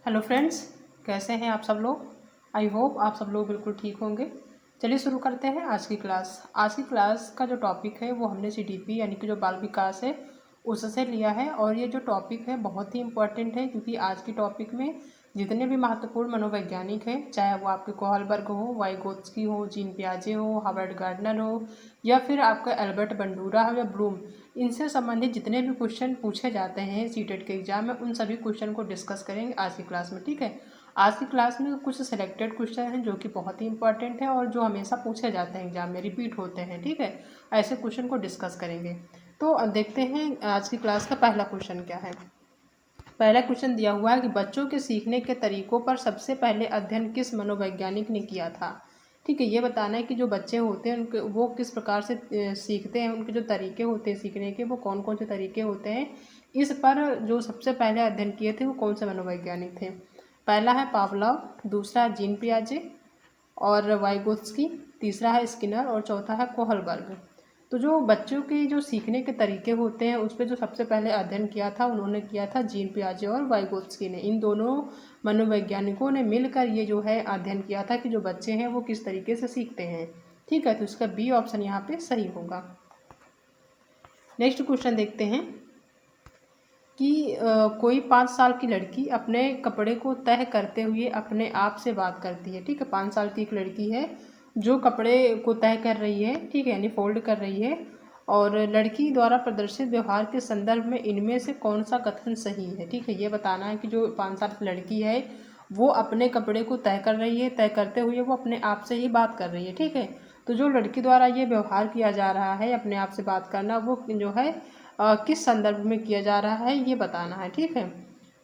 Hello friends, कैसे हैं आप सब लोग। आई होप आप सब लोग बिल्कुल ठीक होंगे। चलिए शुरू करते हैं आज की क्लास। आज की क्लास का जो टॉपिक है वो हमने सीडीपी यानी कि जो बाल विकास है उससे लिया है। और ये जो टॉपिक है बहुत ही इम्पोर्टेंट है, क्योंकि आज की टॉपिक में जितने भी महत्वपूर्ण मनोवैज्ञानिक हैं, चाहे वो आपके कोहलबर्ग हो, वाइगोत्स्की हो, जीन पियाजे हो, हार्वर्ड गार्डनर हो, या फिर आपका एल्बर्ट बंडूरा हो या ब्लूम, इनसे संबंधित जितने भी क्वेश्चन पूछे जाते हैं सीटेट के एग्जाम में, उन सभी क्वेश्चन को डिस्कस करेंगे आज की क्लास में। ठीक है, आज की क्लास में कुछ सिलेक्टेड क्वेश्चन हैं जो कि बहुत ही इंपॉर्टेंट है और जो हमेशा पूछे जाते हैं एग्जाम में, रिपीट होते हैं। ठीक है, ऐसे क्वेश्चन को डिस्कस करेंगे। तो देखते हैं आज की क्लास का पहला क्वेश्चन क्या है। पहला क्वेश्चन दिया हुआ है कि बच्चों के सीखने के तरीकों पर सबसे पहले अध्ययन किस मनोवैज्ञानिक ने किया था। ठीक है, ये बताना है कि जो बच्चे होते हैं उनके वो किस प्रकार से सीखते हैं, उनके जो तरीके होते हैं सीखने के वो कौन कौन से तरीके होते हैं, इस पर जो सबसे पहले अध्ययन किए थे वो कौन से मनोवैज्ञानिक थे। पहला है पावलोव, दूसरा है जीन पियाजे और वाइगोत्स्की, तीसरा है स्किनर और चौथा है कोहलबर्ग। तो जो बच्चों के जो सीखने के तरीके होते हैं उस पर जो सबसे पहले अध्ययन किया था उन्होंने किया था जीन पियाजे और वाइगोत्स्की ने। इन दोनों मनोवैज्ञानिकों ने मिलकर ये जो है अध्ययन किया था कि जो बच्चे हैं वो किस तरीके से सीखते हैं। ठीक है, तो इसका बी ऑप्शन यहाँ पे सही होगा। नेक्स्ट क्वेश्चन देखते हैं कि कोई 5 साल की लड़की अपने कपड़े को तह करते हुए अपने आप से बात करती है। ठीक है, 5 साल की एक लड़की है जो कपड़े को तह कर रही है, ठीक है, यानी फोल्ड कर रही है। और लड़की द्वारा प्रदर्शित व्यवहार के संदर्भ में इनमें से कौन सा कथन सही है। ठीक है, ये बताना है कि जो 5 साल की लड़की है वो अपने कपड़े को तय कर रही है, तय करते हुए वो अपने आप से ही बात कर रही है। ठीक है, तो जो लड़की द्वारा ये व्यवहार किया जा रहा है अपने आप से बात करना, वो जो है किस संदर्भ में किया जा रहा है ये बताना है। ठीक है,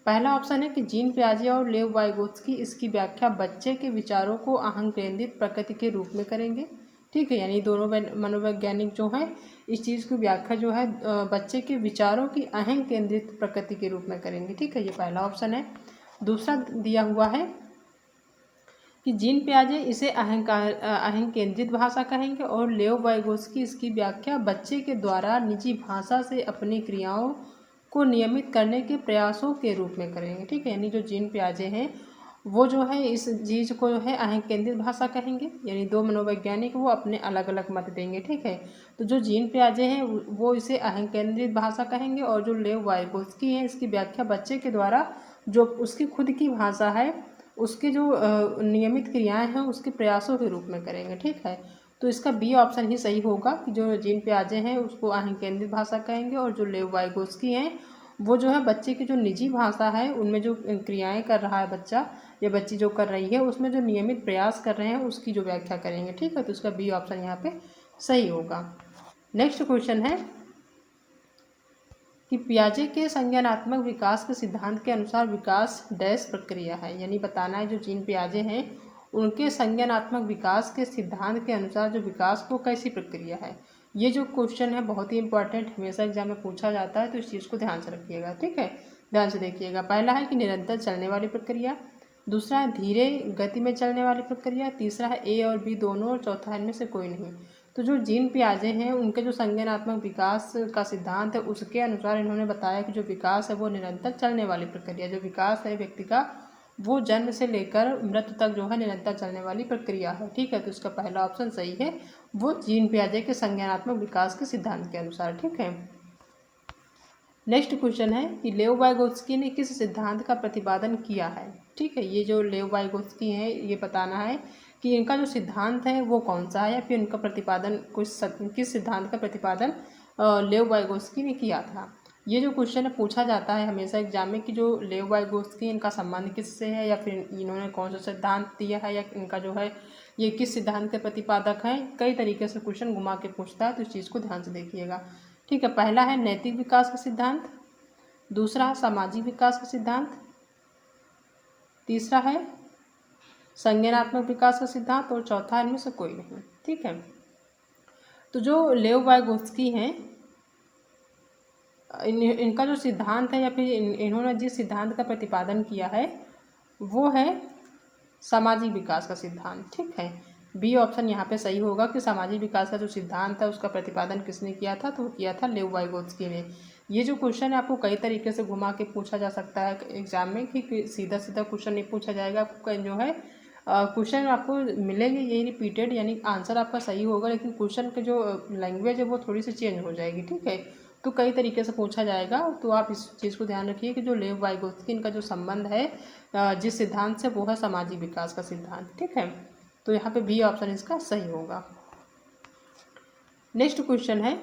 पहला ऑप्शन है कि जीन पियाजे और लेव वाइगोत्स्की इसकी व्याख्या बच्चे के विचारों को अहं केंद्रित प्रकृति के रूप में करेंगे। ठीक है, यानी दोनों मनोवैज्ञानिक जो हैं इस चीज़ की व्याख्या जो है बच्चे के विचारों की अहं केंद्रित प्रकृति के रूप में करेंगे। ठीक है, ये पहला ऑप्शन है। दूसरा दिया हुआ है कि जीन पियाजे इसे अहं केंद्रित भाषा कहेंगे और लेव वाइगोत्स्की इसकी व्याख्या बच्चे के द्वारा निजी भाषा से अपनी क्रियाओं को नियमित करने के प्रयासों के रूप में करेंगे। ठीक है, यानी जो जीन पियाजे हैं वो जो है इस चीज़ को जो है अहं केंद्रित भाषा कहेंगे, यानी दो मनोवैज्ञानिक वो अपने अलग अलग मत देंगे। ठीक है, तो जो जीन पियाजे हैं वो इसे अहं केंद्रित भाषा कहेंगे और जो लेव वाइगोत्स्की हैं इसकी व्याख्या बच्चे के द्वारा जो उसकी खुद की भाषा है उसके जो नियमित क्रियाएं हैं उसके प्रयासों के रूप में करेंगे। ठीक है, तो इसका बी ऑप्शन ही सही होगा कि जो जीन पियाजे हैं उसको अहं केंद्रित भाषा कहेंगे और जो लेव वाइगोत्स्की हैं वो जो है बच्चे की जो निजी भाषा है उनमें जो क्रियाएं कर रहा है बच्चा या बच्ची जो कर रही है उसमें जो नियमित प्रयास कर रहे हैं उसकी जो व्याख्या करेंगे। ठीक है, तो इसका बी ऑप्शन यहाँ पे सही होगा। नेक्स्ट क्वेश्चन है कि पियाजे के संज्ञानात्मक विकास के सिद्धांत के अनुसार विकास डैश प्रक्रिया है, यानी बताना है जो जीन पियाजे हैं उनके संज्ञानात्मक विकास के सिद्धांत के अनुसार जो विकास वो कैसी प्रक्रिया है। ये जो क्वेश्चन है बहुत ही इंपॉर्टेंट, हमेशा एग्जाम में पूछा जाता है, तो इस चीज़ को ध्यान से रखिएगा। ठीक है, ध्यान से देखिएगा। पहला है कि निरंतर चलने वाली प्रक्रिया, दूसरा है धीरे गति में चलने वाली प्रक्रिया, तीसरा है ए और बी दोनों और चौथा इनमें से कोई नहीं। तो जो जीन पियाजे हैं उनके जो संज्ञानात्मक विकास का सिद्धांत है उसके अनुसार इन्होंने बताया कि जो विकास है वो निरंतर चलने वाली प्रक्रिया, जो विकास है व्यक्ति का वो जन्म से लेकर मृत्यु तक जो है निरंतर चलने वाली प्रक्रिया है। ठीक है, तो इसका पहला ऑप्शन सही है, वो जीन पियाजे के संज्ञानात्मक विकास के सिद्धांत के अनुसार। ठीक है, नेक्स्ट क्वेश्चन है कि लेव वाइगोत्स्की ने किस सिद्धांत का प्रतिपादन किया है। ठीक है, ये जो लेव वाइगोत्स्की हैं ये बताना है कि इनका जो सिद्धांत है वो कौन सा है या फिर इनका प्रतिपादन किस सिद्धांत का प्रतिपादन लेव वाइगोत्स्की ने किया था। ये जो क्वेश्चन है पूछा जाता है हमेशा एग्जाम में कि जो लेव वाइगोत्स्की इनका संबंध किससे है या फिर इन्होंने कौन सा सिद्धांत दिया है या इनका जो है ये किस सिद्धांत के प्रतिपादक हैं। कई तरीके से क्वेश्चन घुमा के पूछता है, तो इस चीज़ को ध्यान से देखिएगा। ठीक है, पहला है नैतिक विकास का सिद्धांत, दूसरा है सामाजिक विकास का सिद्धांत, तीसरा है संज्ञानात्मक विकास का सिद्धांत और चौथा इनमें से कोई नहीं। ठीक है, तो जो लेव वाइगोत्स्की हैं इनका जो सिद्धांत है या फिर इन्होंने जिस सिद्धांत का प्रतिपादन किया है वो है सामाजिक विकास का सिद्धांत। ठीक है, बी ऑप्शन यहाँ पे सही होगा कि सामाजिक विकास का जो सिद्धांत है उसका प्रतिपादन किसने किया था, तो वो किया था लेव वाइगोत्स्की ने। ये जो क्वेश्चन है आपको कई तरीके से घुमा के पूछा जा सकता है एग्जाम में, कि सीधा सीधा क्वेश्चन नहीं पूछा जाएगा। आपको जो है क्वेश्चन आपको मिलेंगे यही रिपीटेड, यानी आंसर आपका सही होगा, लेकिन क्वेश्चन की जो लैंग्वेज है वो थोड़ी सी चेंज हो जाएगी, ठीक है। तो कई तरीके से पूछा जाएगा, तो आप इस चीज़ को ध्यान रखिए कि जो लेव वाइगोत्स्की का जो संबंध है जिस सिद्धांत से, वो है सामाजिक विकास का सिद्धांत, ठीक है। तो यहाँ पे बी ऑप्शन इसका सही होगा। नेक्स्ट क्वेश्चन है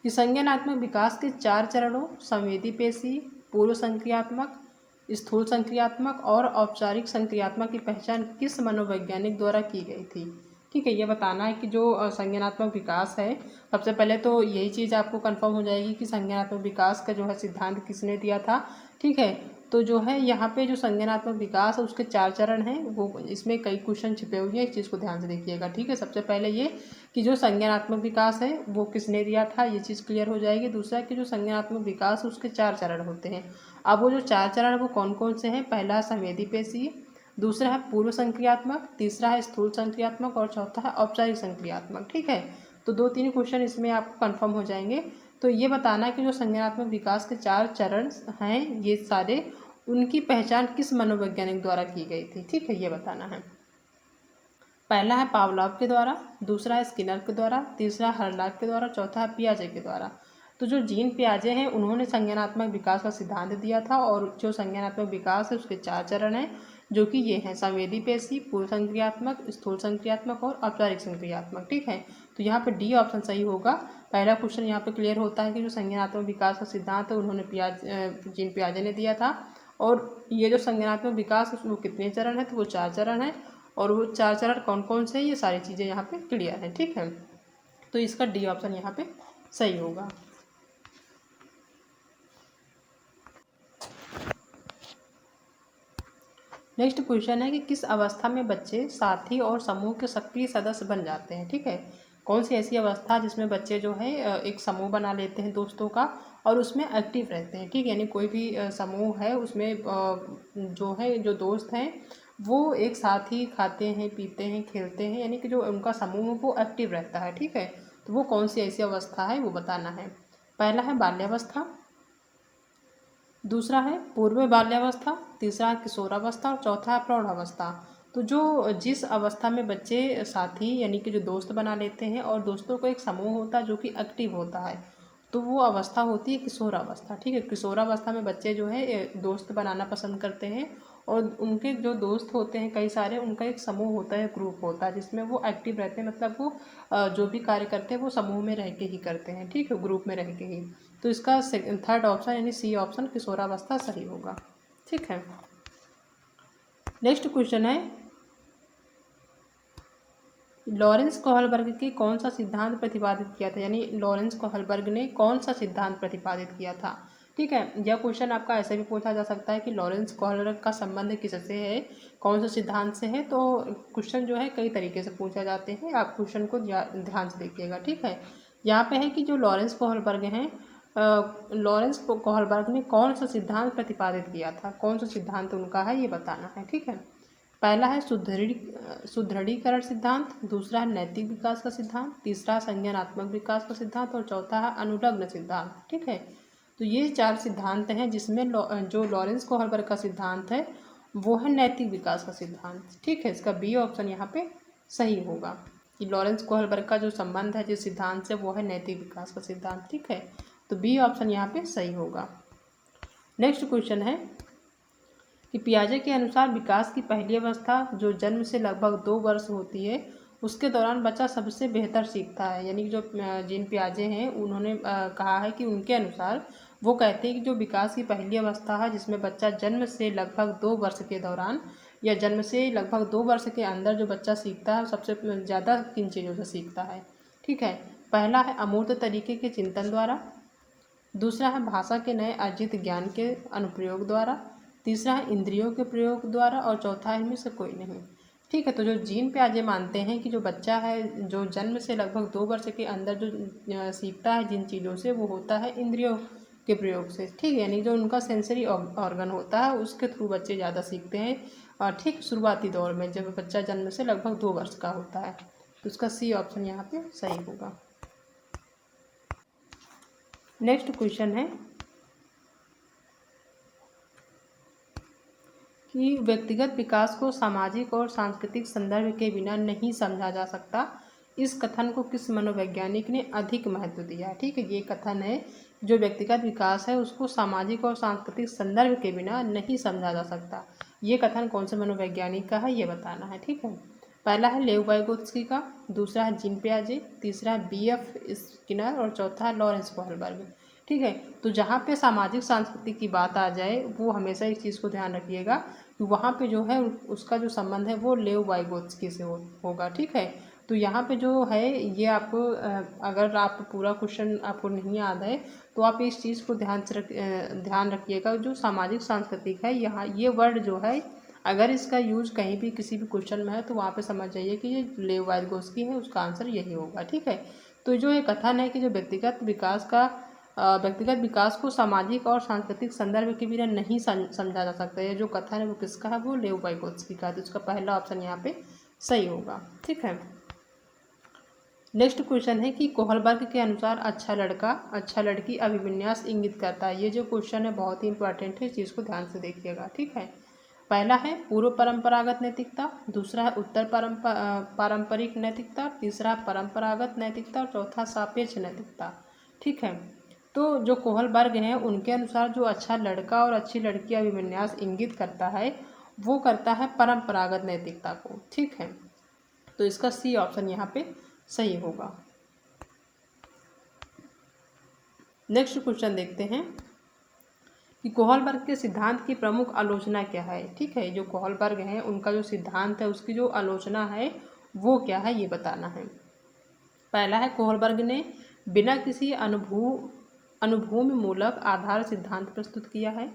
कि संज्ञानात्मक विकास के 4 चरणों संवेदी पेशी, पूर्व संक्रियात्मक, स्थूल संक्रियात्मक और औपचारिक संक्रियात्मक की पहचान किस मनोवैज्ञानिक द्वारा की गई थी। ठीक है, ये बताना है कि जो संज्ञानात्मक विकास है, सबसे पहले तो यही चीज़ आपको कंफर्म हो जाएगी कि संज्ञानात्मक विकास का जो है सिद्धांत किसने दिया था, ठीक है। तो जो है यहाँ पे जो संज्ञानात्मक विकास है उसके 4 चरण हैं, वो इसमें कई क्वेश्चन छिपे हुए हैं, इस चीज़ को ध्यान से देखिएगा, ठीक है। सबसे पहले ये कि जो संज्ञानात्मक विकास है वो किसने दिया था, ये चीज़ क्लियर हो जाएगी। दूसरा कि जो संज्ञानात्मक विकास है उसके 4 चरण होते हैं। अब वो जो 4 चरण वो कौन कौन से हैं, पहला है संवेदी पेशी, दूसरा है पूर्व संक्रियात्मक, तीसरा है स्थूल संक्रियात्मक और चौथा है औपचारिक संक्रियात्मक, ठीक है। तो 2-3 क्वेश्चन इसमें आपको कंफर्म हो जाएंगे। तो ये बताना है कि जो संज्ञानात्मक विकास के 4 चरण हैं ये सारे, उनकी पहचान किस मनोवैज्ञानिक द्वारा की गई थी, ठीक है, ये बताना है। पहला है पावलोव के द्वारा, दूसरा है स्किनर के द्वारा, तीसरा हर्लाक के द्वारा, चौथा है पियाजे के द्वारा। तो जो जीन पियाजे हैं उन्होंने संज्ञानात्मक विकास का सिद्धांत दिया था, और जो संज्ञानात्मक विकास है उसके 4 चरण हैं, जो कि ये हैं संवेदी पेशी, पूर्व संक्रियात्मक, स्थूल संक्रियात्मक और औपचारिक संक्रियात्मक, ठीक है। तो यहाँ पे डी ऑप्शन सही होगा। पहला क्वेश्चन यहाँ पे क्लियर होता है कि जो संज्ञानात्मक विकास का सिद्धांत है उन्होंने जीन पियाजे ने दिया था, और ये जो संज्ञानात्मक विकास है वो कितने चरण है, तो वो 4 चरण है, और वो 4 चरण कौन कौन से हैं ये सारी चीज़ें यहाँ पे क्लियर हैं, ठीक है। तो इसका डी ऑप्शन यहाँ पे सही होगा। नेक्स्ट क्वेश्चन है कि किस अवस्था में बच्चे साथी और समूह के सक्रिय सदस्य बन जाते हैं, ठीक है। कौन सी ऐसी अवस्था जिसमें बच्चे जो है एक समूह बना लेते हैं दोस्तों का, और उसमें एक्टिव रहते हैं, ठीक है। यानी कोई भी समूह है उसमें जो है जो दोस्त हैं वो एक साथ ही खाते हैं, पीते हैं, खेलते हैं, यानी कि जो उनका समूह है वो एक्टिव रहता है, ठीक है। तो वो कौन सी ऐसी अवस्था है वो बताना है। पहला है बाल्यावस्था, दूसरा है पूर्व बाल्यावस्था, तीसरा है किशोरावस्था और चौथा है प्रौढ़ावस्था। तो जो जिस अवस्था में बच्चे साथी यानी कि जो दोस्त बना लेते हैं और दोस्तों का एक समूह होता है जो कि एक्टिव होता है, तो वो अवस्था होती है किशोरावस्था, ठीक है। किशोरावस्था में बच्चे जो है दोस्त बनाना पसंद करते हैं, और उनके जो दोस्त होते हैं कई सारे, उनका एक समूह होता है, ग्रुप होता है जिसमें वो एक्टिव रहते हैं, मतलब वो जो भी कार्य करते हैं वो समूह में रह के ही करते हैं, ठीक है, ग्रुप में रह के ही। तो इसका थर्ड ऑप्शन यानी सी ऑप्शन किशोरावस्था सही होगा, ठीक है। नेक्स्ट क्वेश्चन है लॉरेंस कोहलबर्ग के कौन सा सिद्धांत प्रतिपादित किया था, यानी लॉरेंस कोहलबर्ग ने कौन सा सिद्धांत प्रतिपादित किया था, ठीक है। यह क्वेश्चन आपका ऐसे भी पूछा जा सकता है कि लॉरेंस कोहलबर्ग का संबंध किससे है, कौन सा सिद्धांत से है। तो क्वेश्चन जो है कई तरीके से पूछा जाते हैं, आप क्वेश्चन को ध्यान से देखिएगा, ठीक है। यहाँ पे है कि जो लॉरेंस कोहलबर्ग हैं, लॉरेंस कोहलबर्ग ने कौन सा सिद्धांत प्रतिपादित किया था, कौन सा सिद्धांत उनका है ये बताना है, ठीक है। पहला है सुदृढ़ीकरण सिद्धांत, दूसरा है नैतिक विकास का सिद्धांत, तीसरा संज्ञानात्मक विकास का सिद्धांत और चौथा है अनुलग्न सिद्धांत, ठीक है। तो ये 4 सिद्धांत हैं जिसमें जो लॉरेंस कोहलबर्ग का सिद्धांत है वो है नैतिक विकास का सिद्धांत, ठीक है। इसका बी ऑप्शन यहाँ पे सही होगा कि लॉरेंस कोहलबर्ग का जो संबंध है जिस सिद्धांत से वो है नैतिक विकास का सिद्धांत, ठीक है। तो बी ऑप्शन यहाँ पे सही होगा। नेक्स्ट क्वेश्चन है कि पियाजे के अनुसार विकास की पहली अवस्था जो जन्म से लगभग 2 वर्ष होती है उसके दौरान बच्चा सबसे बेहतर सीखता है, यानी कि जो जीन पियाजे हैं उन्होंने कहा है कि उनके अनुसार वो कहते हैं कि जो विकास की पहली अवस्था है जिसमें बच्चा जन्म से लगभग 2 वर्ष के दौरान या जन्म से लगभग 2 वर्ष के अंदर जो बच्चा सीखता है सबसे ज़्यादा किन चीज़ों से सीखता है, ठीक है। पहला है अमूर्त तरीके के चिंतन द्वारा, दूसरा है भाषा के नए अर्जित ज्ञान के अनुप्रयोग द्वारा, तीसरा है इंद्रियों के प्रयोग द्वारा और चौथा है इनमें से कोई नहीं, ठीक है। तो जो जीन पियाजे मानते हैं कि जो बच्चा है जो जन्म से लगभग 2 वर्ष के अंदर जो सीखता है जिन चीज़ों से वो होता है इंद्रियों के प्रयोग से, ठीक है। यानी जो उनका सेंसरी ऑर्गन होता है उसके थ्रू बच्चे ज़्यादा सीखते हैं, और ठीक शुरुआती दौर में जब बच्चा जन्म से लगभग 2 वर्ष का होता है। तो उसका सी ऑप्शन यहाँ पे सही होगा। नेक्स्ट क्वेश्चन है कि व्यक्तिगत विकास को सामाजिक और सांस्कृतिक संदर्भ के बिना नहीं समझा जा सकता। इस कथन को किस मनोवैज्ञानिक ने अधिक महत्व दिया? ठीक है, ये कथन है जो व्यक्तिगत विकास है उसको सामाजिक और सांस्कृतिक संदर्भ के बिना नहीं समझा जा सकता। ये कथन कौन से मनोवैज्ञानिक का है ये बताना है। ठीक है, पहला है लेव वाइगोत्स्की का, दूसरा है जीन पियाजे, तीसरा है बीएफ स्किनर और चौथा है लॉरेंस कोहलबर्ग। ठीक है, तो जहाँ पे सामाजिक सांस्कृतिक की बात आ जाए वो हमेशा इस चीज़ को ध्यान रखिएगा कि वहाँ पे जो है उसका जो संबंध है वो लेव वाइगोत्स्की से होगा। ठीक है, तो यहाँ पे जो है ये आपको अगर आप पूरा क्वेश्चन आपको नहीं याद है तो आप इस चीज़ को ध्यान रखिएगा। जो सामाजिक सांस्कृतिक है यहाँ ये वर्ड जो है अगर इसका यूज कहीं भी किसी भी क्वेश्चन में है तो वहाँ पे समझ जाइए कि ये लेव वाइगोत्स्की है, उसका आंसर यही होगा। ठीक है, तो जो ये कथन है कि जो व्यक्तिगत विकास को सामाजिक और सांस्कृतिक संदर्भ के बिना नहीं समझा जा सकता है, जो कथन है वो किसका है? वो लेव वाइगोत्स्की का है। तो इसका पहला ऑप्शन यहाँ पे सही होगा। ठीक है, नेक्स्ट क्वेश्चन है कि कोहलबर्ग के अनुसार अच्छा लड़का अच्छा लड़की अभिविन्यास इंगित करता है। ये जो क्वेश्चन है बहुत ही इंपॉर्टेंट है, इस चीज़ को ध्यान से देखिएगा। ठीक है, पहला है पूर्व परंपरागत नैतिकता, दूसरा है उत्तर पारंपरिक नैतिकता, तीसरा परंपरागत नैतिकता और चौथा सापेक्ष नैतिकता। ठीक है, तो जो कोहलबर्ग हैं उनके अनुसार जो अच्छा लड़का और अच्छी लड़की अभिविन्यास इंगित करता है वो करता है परंपरागत नैतिकता को। ठीक है, तो इसका सी ऑप्शन यहाँ पे सही होगा। नेक्स्ट क्वेश्चन देखते हैं कि कोहलबर्ग के सिद्धांत की प्रमुख आलोचना क्या है। ठीक है, जो कोहलबर्ग हैं उनका जो सिद्धांत है उसकी जो आलोचना है वो क्या है ये बताना है। पहला है कोहलबर्ग ने बिना किसी अनुभूमि मूलक आधार सिद्धांत प्रस्तुत किया है,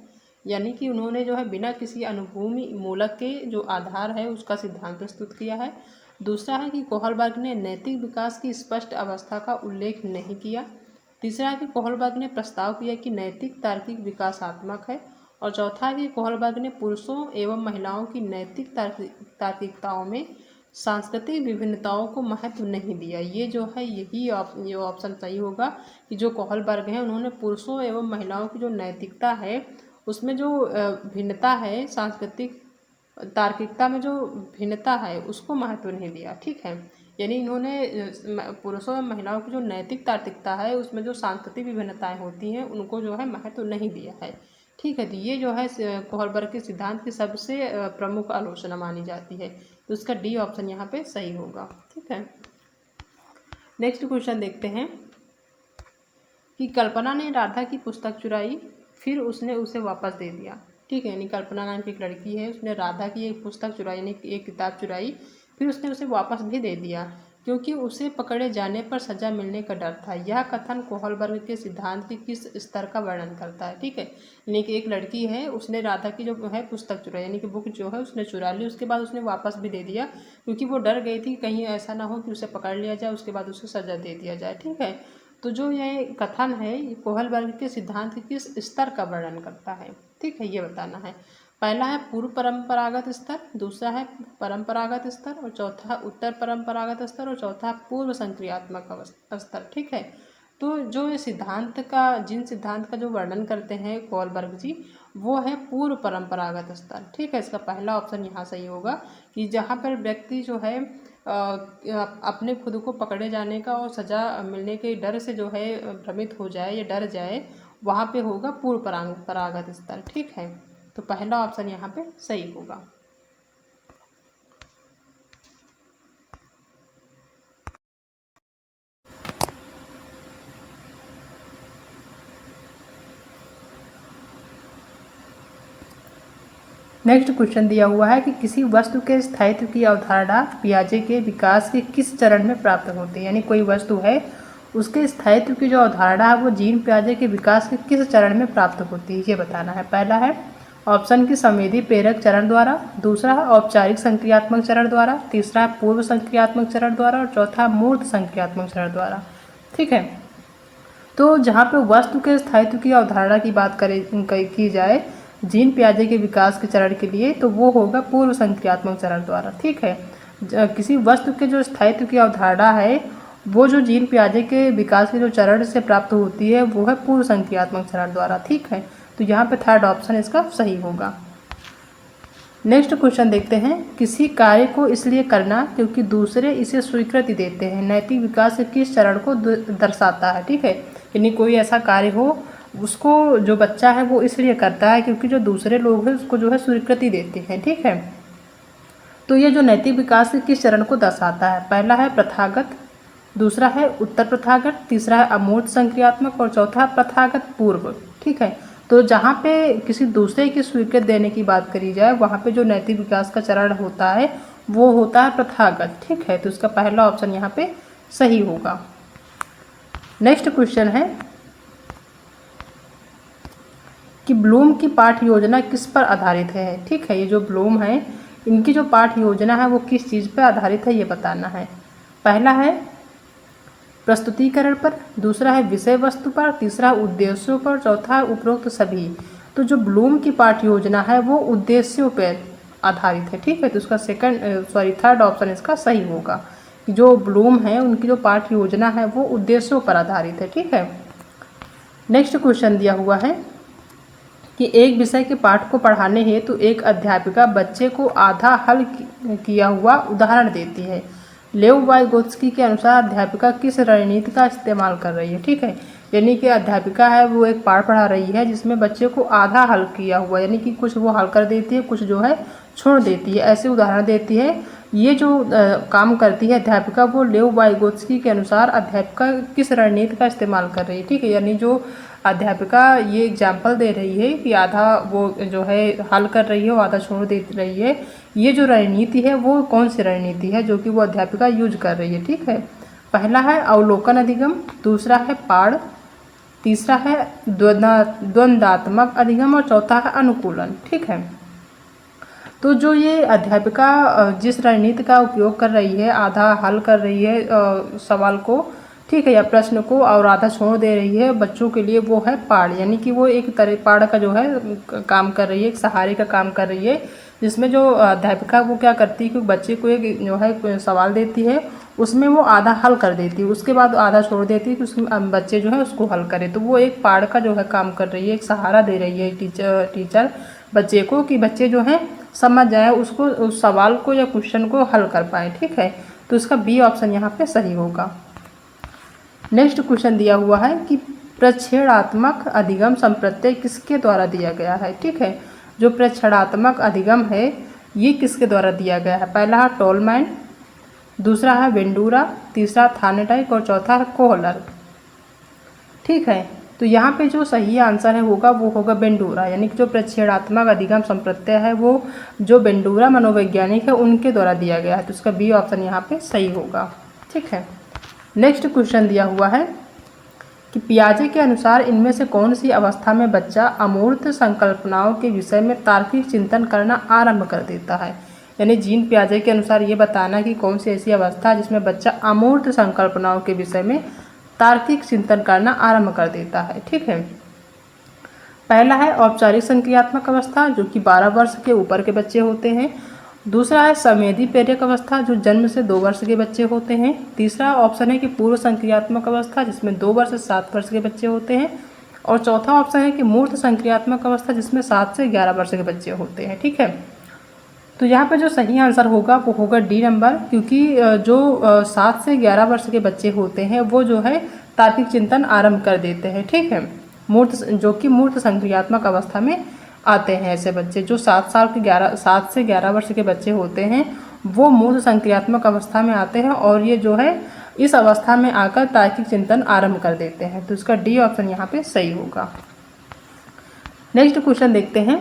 यानी कि उन्होंने जो है बिना किसी अनुभूमि मूलक के जो आधार है उसका सिद्धांत प्रस्तुत किया है। दूसरा है कि कोहलबर्ग ने नैतिक विकास की स्पष्ट अवस्था का उल्लेख नहीं किया। तीसरा है कि कोहलबर्ग ने प्रस्ताव किया कि नैतिक तार्किक विकासात्मक है। और चौथा है कि कोहलबर्ग ने पुरुषों एवं महिलाओं की नैतिक तार्किकताओं में सांस्कृतिक विभिन्नताओं को महत्व नहीं दिया। ये जो है ये ऑप्शन सही होगा कि जो कोहलबर्ग हैं उन्होंने पुरुषों एवं महिलाओं की जो नैतिकता है उसमें जो भिन्नता है, सांस्कृतिक तार्किकता में जो भिन्नता है उसको महत्व नहीं दिया। ठीक है, यानी इन्होंने पुरुषों और महिलाओं की जो नैतिक तार्किकता है उसमें जो सांस्कृतिक विभिन्नताएं होती हैं उनको जो है महत्व नहीं दिया है। ठीक है, तो ये जो है कोहलबर्ग के सिद्धांत की सबसे प्रमुख आलोचना मानी जाती है। तो इसका डी ऑप्शन यहाँ पे सही होगा। ठीक है, नेक्स्ट क्वेश्चन देखते हैं कि कल्पना ने राधा की पुस्तक चुराई, फिर उसने उसे वापस दे दिया। ठीक है, यानी कल्पना नाम की एक लड़की है, उसने राधा की एक पुस्तक चुराई यानी एक किताब चुराई, फिर उसने उसे वापस भी दे दिया क्योंकि उसे पकड़े जाने पर सजा मिलने का डर था। यह कथन कोहलबर्ग के सिद्धांत के किस स्तर का वर्णन करता है? ठीक है, यानी कि एक लड़की है उसने राधा की जो है पुस्तक चुराई यानी कि बुक जो है उसने चुरा ली, उसके बाद उसने वापस भी दे दिया क्योंकि वो डर गई थी कहीं ऐसा ना हो कि उसे पकड़ लिया जाए उसके बाद उसे सजा दे दिया जाए। ठीक है, तो जो ये कथन है ये कोहलबर्ग के सिद्धांत के किस स्तर का वर्णन करता है? ठीक है, ये बताना है। पहला है पूर्व परंपरागत स्तर, दूसरा है परंपरागत स्तर और चौथा उत्तर परंपरागत स्तर और चौथा पूर्व संक्रियात्मक स्तर। ठीक है, तो जो ये जिन सिद्धांत का जो वर्णन करते हैं कोहलबर्ग जी वो है पूर्व परंपरागत स्तर। ठीक है, इसका पहला ऑप्शन यहाँ सही होगा कि जहाँ पर व्यक्ति जो है अपने खुद को पकड़े जाने का और सजा मिलने के डर से जो है भ्रमित हो जाए या डर जाए वहाँ पे होगा पूर्व परंपरागत स्तर। ठीक है, तो पहला ऑप्शन यहाँ पे सही होगा। नेक्स्ट क्वेश्चन दिया हुआ है कि किसी वस्तु के स्थायित्व की अवधारणा पियाजे के विकास के किस चरण में प्राप्त होती है? यानी कोई वस्तु है उसके स्थायित्व की जो अवधारणा है वो जीन पियाजे के विकास के किस चरण में प्राप्त होती है ये बताना है। पहला है ऑप्शन की संवेदी प्रेरक चरण द्वारा, दूसरा है औपचारिक संक्रियात्मक चरण द्वारा, तीसरा है पूर्व संक्रियात्मक चरण द्वारा और चौथा मूर्त संक्रियात्मक चरण द्वारा। ठीक है, तो जहाँ पे वस्तु के स्थायित्व की अवधारणा की बात की जाए जीन पियाजे के विकास के चरण के लिए तो वो होगा पूर्व संक्रियात्मक चरण द्वारा। ठीक है, किसी वस्तु के जो स्थायित्व की अवधारणा है वो जो जीन पियाजे के विकास के जो चरण से प्राप्त होती है वो है पूर्व संक्रियात्मक चरण द्वारा। ठीक है, तो यहाँ पे थर्ड ऑप्शन इसका सही होगा। नेक्स्ट क्वेश्चन देखते हैं, किसी कार्य को इसलिए करना क्योंकि दूसरे इसे स्वीकृति देते हैं नैतिक विकास के किस चरण को दर्शाता है। ठीक है, यानी कोई ऐसा कार्य हो उसको जो बच्चा है वो इसलिए करता है क्योंकि जो दूसरे लोग हैं उसको जो है स्वीकृति देते हैं। ठीक है, तो ये जो नैतिक विकास के किस चरण को दर्शाता है, पहला है प्रथागत, दूसरा है उत्तर प्रथागत, तीसरा है अमूर्त संक्रियात्मक और चौथा प्रथागत पूर्व। ठीक है, तो जहाँ पे किसी दूसरे की स्वीकृति देने की बात करी जाए वहाँ पे जो नैतिक विकास का चरण होता है वो होता है प्रथागत। ठीक है, तो इसका पहला ऑप्शन यहाँ पे सही होगा। नेक्स्ट क्वेश्चन है कि ब्लूम की पाठ योजना किस पर आधारित है। ठीक है, ये जो ब्लूम है इनकी जो पाठ योजना है वो किस चीज़ पर आधारित है ये बताना है। पहला है प्रस्तुतिकरण पर, दूसरा है विषय वस्तु पर, तीसरा उद्देश्यों पर, चौथा है उपरोक्त सभी। तो जो ब्लूम की पाठ योजना है वो उद्देश्यों पर आधारित है। ठीक है, तो उसका थर्ड ऑप्शन इसका सही होगा कि जो ब्लूम है उनकी जो पाठ योजना है वो उद्देश्यों पर आधारित है। ठीक है, नेक्स्ट क्वेश्चन दिया हुआ है कि एक विषय के पाठ को पढ़ाने हेतु एक अध्यापिका बच्चे को आधा हल किया हुआ उदाहरण देती है। लेव वाइगोत्स्की के अनुसार अध्यापिका किस रणनीति का इस्तेमाल कर रही है। ठीक है, यानी कि अध्यापिका है वो एक पाठ पढ़ा रही है जिसमें बच्चे को आधा हल किया हुआ, यानी कि कुछ वो हल कर देती है, कुछ जो है छोड़ देती है, ऐसे उदाहरण देती है। ये जो काम करती है अध्यापिका वो लेव वाइगोत्स्की के अनुसार अध्यापिका किस रणनीति का इस्तेमाल कर रही है। ठीक है, यानी जो अध्यापिका ये एग्जाम्पल दे रही है कि आधा वो जो है हल कर रही है, वो आधा छोड़ दे रही है, ये जो रणनीति है वो कौन सी रणनीति है जो कि वो अध्यापिका यूज कर रही है। ठीक है, पहला है अवलोकन अधिगम, दूसरा है पाढ़, तीसरा है द्वंद्वात्मक अधिगम और चौथा है अनुकूलन। ठीक है, तो जो ये अध्यापिका जिस रणनीति का उपयोग कर रही है, आधा हल कर रही है सवाल को, ठीक है, या प्रश्न को, और आधा छोड़ दे रही है बच्चों के लिए, वो है पाढ़, यानी कि वो एक तरह पाढ़ का जो है काम कर रही है, एक सहारे का काम कर रही है, जिसमें जो अध्यापिका वो क्या करती है कि बच्चे को एक जो है सवाल देती है, उसमें वो आधा हल कर देती है, उसके बाद आधा छोड़ देती है कि उसमें बच्चे जो है उसको हल करे। तो वो एक पाढ़ का जो है काम कर रही है, एक सहारा दे रही है टीचर बच्चे को कि बच्चे जो हैं समझ जाए उसको, उस सवाल को या क्वेश्चन को हल कर पाए। ठीक है, तो इसका बी ऑप्शन यहाँ पे सही होगा। नेक्स्ट क्वेश्चन दिया हुआ है कि प्रक्षेणात्मक अधिगम संप्रत्यय किसके द्वारा दिया गया है। ठीक है, जो प्रक्षेणात्मक अधिगम है ये किसके द्वारा दिया गया है, पहला है टोलमैन, दूसरा है वेंडूरा, तीसरा थार्नेटाइक और चौथा है कोहलर। ठीक है, तो यहाँ पे जो सही आंसर है होगा वो होगा वेंडूरा, यानी कि जो प्रक्षेणात्मक अधिगम संप्रत्यय है वो जो वेंडूरा मनोवैज्ञानिक है उनके द्वारा दिया गया है, तो उसका बी ऑप्शन यहाँ पे सही होगा। ठीक है, नेक्स्ट क्वेश्चन दिया हुआ है कि पियाजे के अनुसार इनमें से कौन सी अवस्था में बच्चा अमूर्त संकल्पनाओं के विषय में तार्किक चिंतन करना आरंभ कर देता है। यानी जीन पियाजे के अनुसार ये बताना कि कौन सी ऐसी अवस्था जिसमें बच्चा अमूर्त संकल्पनाओं के विषय में तार्किक चिंतन करना आरंभ कर देता है। ठीक है, पहला है औपचारिक संक्रियात्मक अवस्था जो कि 12 वर्ष के ऊपर के बच्चे होते हैं, दूसरा है संवेदी प्रेरक अवस्था जो जन्म से 2 वर्ष के बच्चे होते हैं, तीसरा ऑप्शन है कि पूर्व संक्रियात्मक अवस्था जिसमें 2 वर्ष से 7 वर्ष के बच्चे होते हैं, और चौथा ऑप्शन है कि मूर्त संक्रियात्मक अवस्था जिसमें 7 से 11 वर्ष के बच्चे होते हैं। ठीक है, तो यहाँ पे जो सही आंसर होगा वो होगा डी नंबर, क्योंकि जो 7 से 11 वर्ष के बच्चे होते हैं वो जो है तार्किक चिंतन आरंभ कर देते हैं। ठीक है, जो कि मूर्त संक्रियात्मक अवस्था में आते हैं। ऐसे बच्चे जो 7 से 11 वर्ष के बच्चे होते हैं वो मूर्त संक्रियात्मक अवस्था में आते हैं, और ये जो है इस अवस्था में आकर तार्किक चिंतन आरंभ कर देते हैं, तो इसका डी ऑप्शन यहाँ पे सही होगा। नेक्स्ट क्वेश्चन देखते हैं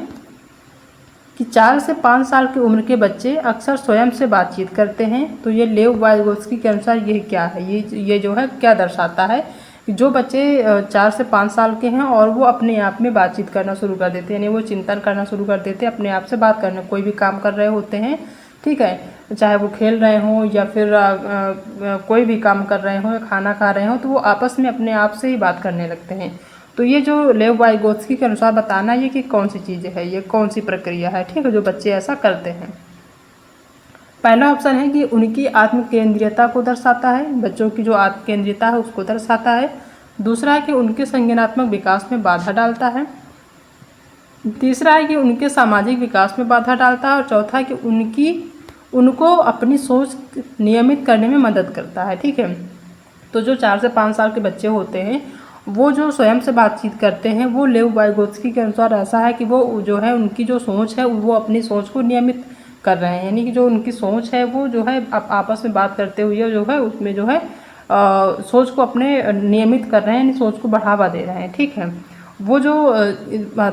कि 4 से 5 साल की उम्र के बच्चे अक्सर स्वयं से बातचीत करते हैं, तो ये लेव वाइगोत्स्की के अनुसार ये क्या है, ये जो है क्या दर्शाता है कि जो बच्चे 4 से 5 साल के हैं और वो अपने आप में बातचीत करना शुरू कर देते हैं, यानी वो चिंतन करना शुरू कर देते हैं, अपने आप से बात करना, कोई भी काम कर रहे होते हैं, ठीक है, चाहे वो खेल रहे हों या फिर कोई भी काम कर रहे हों या खाना खा रहे हों, तो वो आपस में अपने आप से ही बात करने लगते हैं। तो ये जो लेव वाइगोत्स्की के अनुसार बताना ये कि कौन सी चीज़ है, ये कौन सी प्रक्रिया है, ठीक है, जो बच्चे ऐसा करते हैं। पहला ऑप्शन है कि उनकी आत्म केंद्रीयता को दर्शाता है, बच्चों की जो आत्म केंद्रीयता है उसको दर्शाता है। दूसरा है कि उनके संज्ञानात्मक विकास में बाधा डालता है। तीसरा है कि उनके सामाजिक विकास में बाधा डालता है। और चौथा है कि उनको अपनी सोच नियमित करने में मदद करता है। ठीक है, तो जो 4 से 5 साल के बच्चे होते हैं वो जो स्वयं से बातचीत करते हैं वो लेव वाइगोत्स्की के अनुसार ऐसा है कि वो जो है उनकी जो सोच है वो अपनी सोच को नियमित कर रहे हैं, यानी कि जो उनकी सोच है वो जो है आपस में बात करते हुए जो है उसमें जो है सोच को अपने नियमित कर रहे हैं, यानी सोच को बढ़ावा दे रहे हैं। ठीक है, वो जो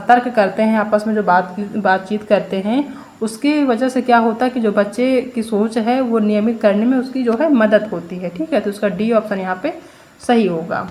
तर्क करते हैं आपस में जो बातचीत करते हैं उसकी वजह से क्या होता है कि जो बच्चे की सोच है वो नियमित करने में उसकी जो है मदद होती है। ठीक है, तो उसका डी ऑप्शन यहाँ पे सही होगा।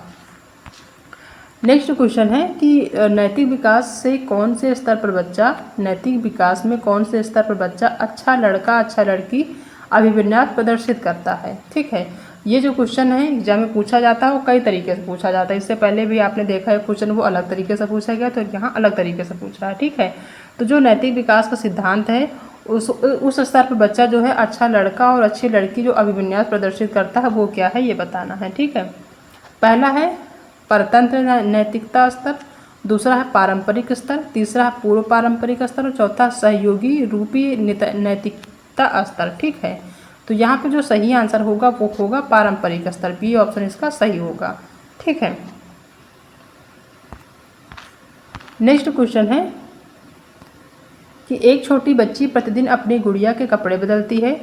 नेक्स्ट क्वेश्चन है कि नैतिक विकास से कौन से स्तर पर बच्चा नैतिक विकास में कौन से स्तर पर बच्चा अच्छा लड़का अच्छा लड़की अभिविन्यास प्रदर्शित करता है। ठीक है, ये जो क्वेश्चन है एग्जाम में पूछा जाता है वो कई तरीके से पूछा जाता है। इससे पहले भी आपने देखा है क्वेश्चन वो अलग तरीके से पूछा गया, तो यहाँ अलग तरीके से पूछ रहा है। ठीक है, तो जो नैतिक विकास का सिद्धांत है उस स्तर पर बच्चा जो है अच्छा लड़का और अच्छी लड़की जो अभिविन्यास प्रदर्शित करता है वो क्या है ये बताना है। ठीक है, पहला है परतंत्र नैतिकता स्तर, दूसरा है पारंपरिक स्तर, तीसरा है पूर्व पारंपरिक स्तर और चौथा सहयोगी रूपी नैतिकता स्तर। ठीक है, तो यहाँ पे जो सही आंसर होगा वो होगा पारंपरिक स्तर, बी ऑप्शन इसका सही होगा। ठीक है, नेक्स्ट क्वेश्चन है कि एक छोटी बच्ची प्रतिदिन अपनी गुड़िया के कपड़े बदलती है,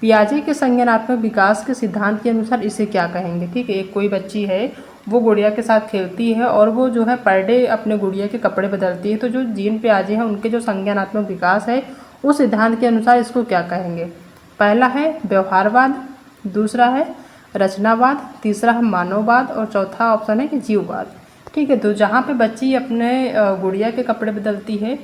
पियाजे के संज्ञानात्मक विकास के सिद्धांत के अनुसार इसे क्या कहेंगे। ठीक है, एक कोई बच्ची है वो गुड़िया के साथ खेलती है और वो जो है पर डे अपने गुड़िया के कपड़े बदलती है, तो जो जीन पियाजे हैं उनके जो संज्ञानात्मक विकास है उस सिद्धांत के अनुसार इसको क्या कहेंगे। पहला है व्यवहारवाद, दूसरा है रचनावाद, तीसरा है मानववाद और चौथा ऑप्शन है कि जीववाद। ठीक है, तो जहाँ पे बच्ची अपने गुड़िया के कपड़े बदलती है,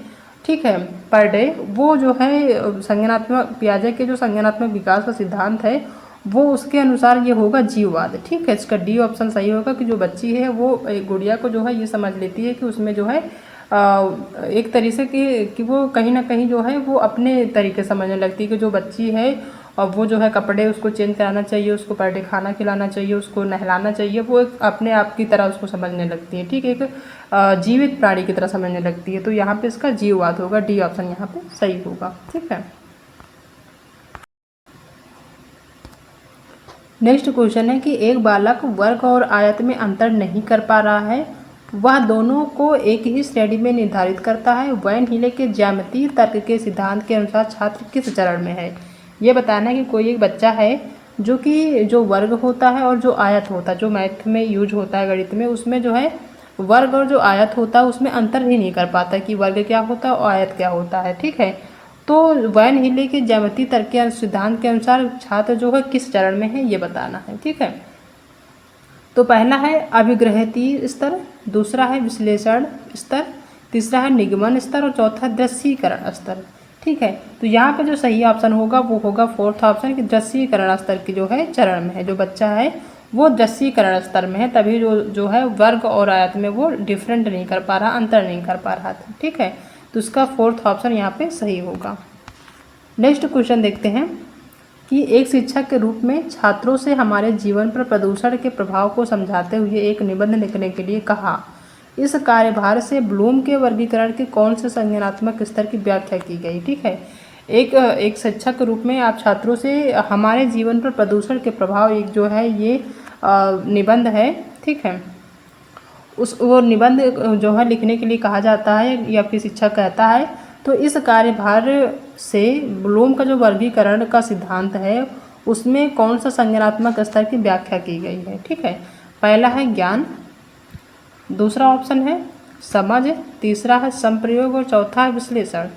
ठीक है, पर डे, वो जो है संज्ञानात्मक पियाजे के जो संज्ञानात्मक विकास का सिद्धांत है वो उसके अनुसार ये होगा जीववाद। ठीक है, इसका डी ऑप्शन सही होगा कि जो बच्ची है वो गुड़िया को जो है ये समझ लेती है कि उसमें जो है एक तरीके से कि वो कहीं ना कहीं जो है वो अपने तरीके समझने लगती है कि जो बच्ची है और वो जो है कपड़े उसको चेंज कराना चाहिए, उसको पर डे खाना खिलाना चाहिए, उसको नहलाना चाहिए, वो एक अपने आप की तरह उसको समझने लगती है। ठीक है, एक जीवित प्राणी की तरह समझने लगती है, तो यहाँ पे इसका जीववाद होगा, डी ऑप्शन यहाँ पे सही होगा। ठीक है, नेक्स्ट क्वेश्चन है कि एक बालक वर्ग और आयत में अंतर नहीं कर पा रहा है, वह दोनों को एक ही श्रेणी में निर्धारित करता है। वैन हीले के ज्यामितीय तर्क के सिद्धांत के अनुसार छात्र किस चरण में है। ये बताना है कि कोई एक बच्चा है जो कि जो वर्ग होता है और जो आयत होता है, जो मैथ में यूज होता है गणित में, उसमें जो है वर्ग और जो आयत होता है उसमें अंतर ही नहीं कर पाता कि वर्ग क्या होता है और आयत क्या होता है। ठीक है, तो वैन हीले के ज्यामितीय तर्क के सिद्धांत के अनुसार छात्र जो है किस चरण में है ये बताना है। ठीक है, तो पहला है अभिग्रहतीय स्तर, दूसरा है विश्लेषण स्तर, तीसरा है निगमन स्तर और चौथा दृश्यीकरण स्तर। ठीक है, तो यहाँ पे जो सही ऑप्शन होगा वो होगा फोर्थ ऑप्शन कि दृश्यीकरण स्तर की जो है चरण में है, जो बच्चा है वो दृश्यीकरण स्तर में है, तभी जो है वर्ग और आयत में वो डिफरेंट नहीं कर पा रहा, अंतर नहीं कर पा रहा था। ठीक है, तो इसका फोर्थ ऑप्शन यहाँ पे सही होगा। नेक्स्ट क्वेश्चन देखते हैं कि एक शिक्षक के रूप में छात्रों से हमारे जीवन पर प्रदूषण के प्रभाव को समझाते हुए एक निबंध लिखने के लिए कहा। इस कार्यभार से ब्लूम के वर्गीकरण के कौन से संज्ञानात्मक स्तर की व्याख्या की गई। ठीक है, एक शिक्षक के रूप में आप छात्रों से हमारे जीवन पर प्रदूषण के प्रभाव एक जो है ये निबंध है। ठीक है, वो निबंध जो है लिखने के लिए कहा जाता है या फिर शिक्षक कहता है, तो इस कार्यभार से ब्लूम का जो वर्गीकरण का सिद्धांत है उसमें कौन सा संज्ञानात्मक स्तर की व्याख्या की गई है। ठीक है, पहला है ज्ञान, दूसरा ऑप्शन है समझ, तीसरा है संप्रयोग और चौथा है विश्लेषण।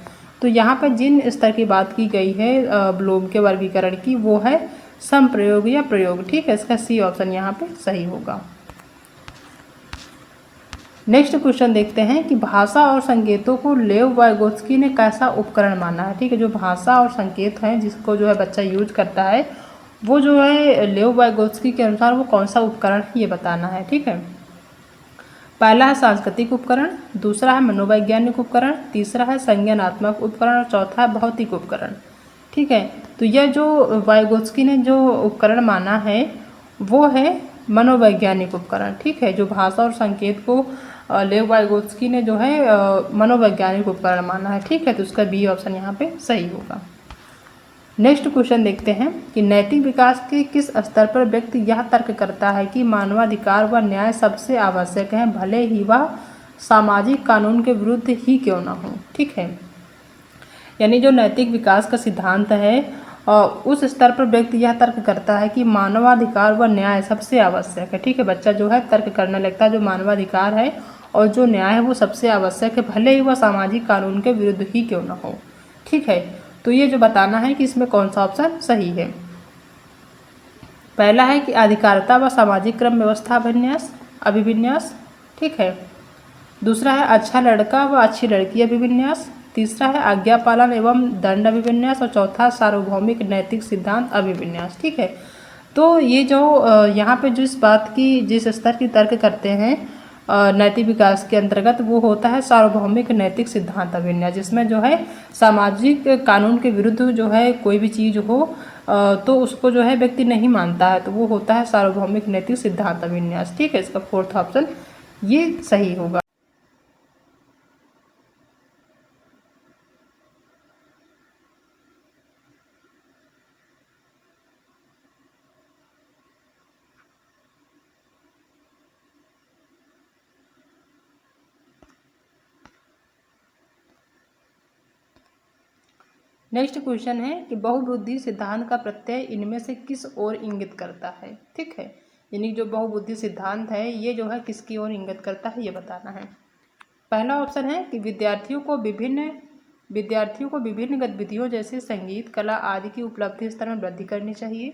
तो यहाँ पर जिन स्तर की बात की गई है ब्लूम के वर्गीकरण की वो है संप्रयोग या प्रयोग। ठीक है, इसका सी ऑप्शन यहाँ पे सही होगा। नेक्स्ट क्वेश्चन देखते हैं कि भाषा और संकेतों को लेव वाइगोत्स्की ने कैसा उपकरण माना है। ठीक है, जो भाषा और संकेत हैं जिसको जो है बच्चा यूज करता है वो जो है लेव वाइगोत्स्की के अनुसार वो कौन सा उपकरण है ये बताना है। ठीक है, पहला है सांस्कृतिक उपकरण, दूसरा है मनोवैज्ञानिक उपकरण, तीसरा है संज्ञानात्मक उपकरण और चौथा है भौतिक उपकरण। ठीक है। तो यह जो वाइगोत्स्की ने जो उपकरण माना है वो है मनोवैज्ञानिक उपकरण। ठीक है, जो भाषा और संकेत को लेव वाइगोत्स्की ने जो है मनोवैज्ञानिक उपकरण माना है। ठीक है, तो उसका बी ऑप्शन यहाँ पे सही होगा। नेक्स्ट क्वेश्चन देखते हैं कि नैतिक विकास के किस स्तर पर व्यक्ति यह तर्क करता है कि मानवाधिकार व न्याय सबसे आवश्यक है, भले ही वह सामाजिक कानून के विरुद्ध ही क्यों न हो। ठीक है, यानी जो नैतिक विकास का सिद्धांत है उस स्तर पर व्यक्ति यह तर्क करता है कि मानवाधिकार व न्याय सबसे आवश्यक है। ठीक है, बच्चा जो है तर्क करने लगता है जो मानवाधिकार है और जो न्याय है वो सबसे आवश्यक है, भले ही वह सामाजिक कानून के विरुद्ध ही क्यों न हो। ठीक है, तो ये जो बताना है कि इसमें कौन सा ऑप्शन सही है। पहला है कि अधिकारिता व सामाजिक क्रम व्यवस्था अभिविन्यास। ठीक है, दूसरा है अच्छा लड़का व अच्छी लड़की अभिविन्यास। तीसरा है आज्ञा पालन एवं दंड अभिविन्यास और चौथा सार्वभौमिक नैतिक सिद्धांत अभिविन्यास। ठीक है, तो ये जो यहाँ पे जिस स्तर की तर्क करते हैं नैतिक विकास के अंतर्गत वो होता है सार्वभौमिक नैतिक सिद्धांत अभिविन्यास, जिसमें जो है सामाजिक कानून के विरुद्ध जो है कोई भी चीज़ हो तो उसको जो है व्यक्ति नहीं मानता है, तो वो होता है सार्वभौमिक नैतिक सिद्धांत अभिविन्यास। ठीक है, इसका फोर्थ ऑप्शन ये सही होगा। नेक्स्ट क्वेश्चन है कि बहुबुद्धि सिद्धांत का प्रत्यय इनमें से किस ओर इंगित करता है। ठीक है, यानी जो बहुबुद्धि सिद्धांत है ये जो है किसकी ओर इंगित करता है ये बताना है। पहला ऑप्शन है कि विद्यार्थियों को विभिन्न गतिविधियों जैसे संगीत कला आदि की उपलब्धि स्तर में वृद्धि करनी चाहिए।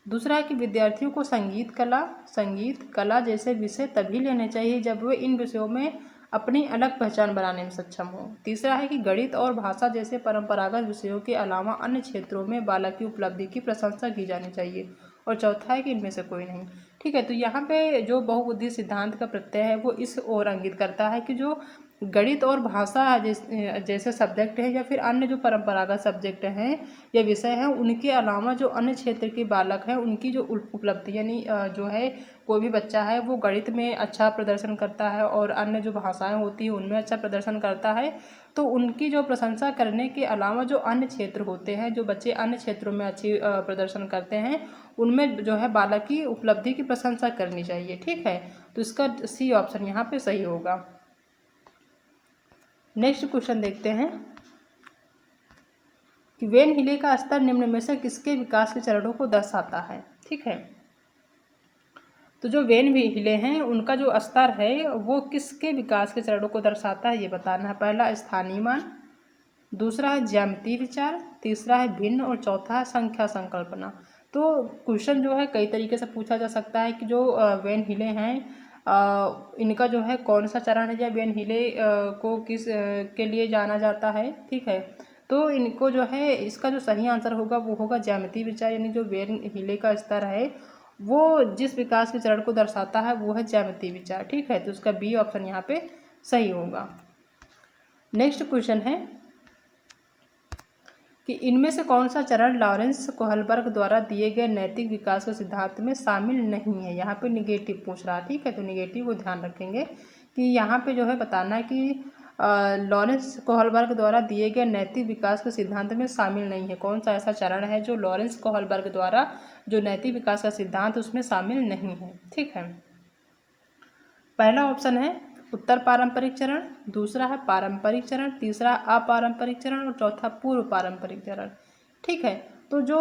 दूसरा है कि विद्यार्थियों को संगीत कला जैसे विषय तभी लेने चाहिए जब वे इन विषयों में अपनी अलग पहचान बनाने में सक्षम हो। तीसरा है कि गणित और भाषा जैसे परंपरागत विषयों के अलावा अन्य क्षेत्रों में बालक की उपलब्धि की प्रशंसा की जानी चाहिए। और चौथा है कि इनमें से कोई नहीं। ठीक है, तो यहाँ पे जो बहुबुद्धि सिद्धांत का प्रत्यय है वो इस ओर इंगित करता है कि जो गणित और भाषा जैसे सब्जेक्ट है या फिर अन्य जो परंपरागत सब्जेक्ट हैं या विषय हैं उनके अलावा जो अन्य क्षेत्र के बालक हैं उनकी जो उपलब्धि यानी जो है कोई भी बच्चा है वो गणित में अच्छा प्रदर्शन करता है और अन्य जो भाषाएं होती हैं उनमें अच्छा प्रदर्शन करता है, तो उनकी जो प्रशंसा करने के अलावा जो अन्य क्षेत्र होते हैं जो बच्चे अन्य क्षेत्रों में अच्छी प्रदर्शन करते हैं उनमें जो है बालक की उपलब्धि की प्रशंसा करनी चाहिए। ठीक है, तो इसका सी ऑप्शन यहाँ पे सही होगा। नेक्स्ट क्वेश्चन देखते हैं कि वेन हिले का स्तर निम्न में से किसके विकास के चरणों को दर्शाता है। ठीक है, तो जो वेन हिले हैं उनका जो स्तर है वो किसके विकास के चरणों को दर्शाता है ये बताना है। पहला स्थानीय मान, दूसरा है ज्यामितीय विचार, तीसरा है भिन्न और चौथा है संख्या संकल्पना। तो क्वेश्चन जो है कई तरीके से पूछा जा सकता है कि जो वेन हिले हैं इनका जो है कौन सा चरण है या वेन हिले को किस के लिए जाना जाता है। ठीक है, तो इनको जो है इसका जो सही आंसर होगा वो होगा ज्यामितीय विचार, यानी जो वेन हिले का स्तर है वो जिस विकास के चरण को दर्शाता है वो है ज्यामितीय विचार। ठीक है, तो उसका बी ऑप्शन यहाँ पे सही होगा। नेक्स्ट क्वेश्चन है कि इनमें से कौन सा चरण लॉरेंस कोहलबर्ग द्वारा दिए गए नैतिक विकास के सिद्धांत में शामिल नहीं है। यहाँ पे निगेटिव पूछ रहा है। ठीक है, तो निगेटिव को ध्यान रखेंगे कि यहाँ पे जो है बताना है कि लॉरेंस कोहलबर्ग द्वारा दिए गए नैतिक विकास के सिद्धांत में शामिल नहीं है। कौन सा ऐसा चरण है जो लॉरेंस कोहलबर्ग द्वारा जो नैतिक विकास का सिद्धांत उसमें शामिल नहीं है। ठीक है, पहला ऑप्शन है उत्तर पारंपरिक चरण, दूसरा है पारंपरिक चरण, तीसरा अपारंपरिक चरण और चौथा पूर्व पारंपरिक चरण। ठीक है, तो जो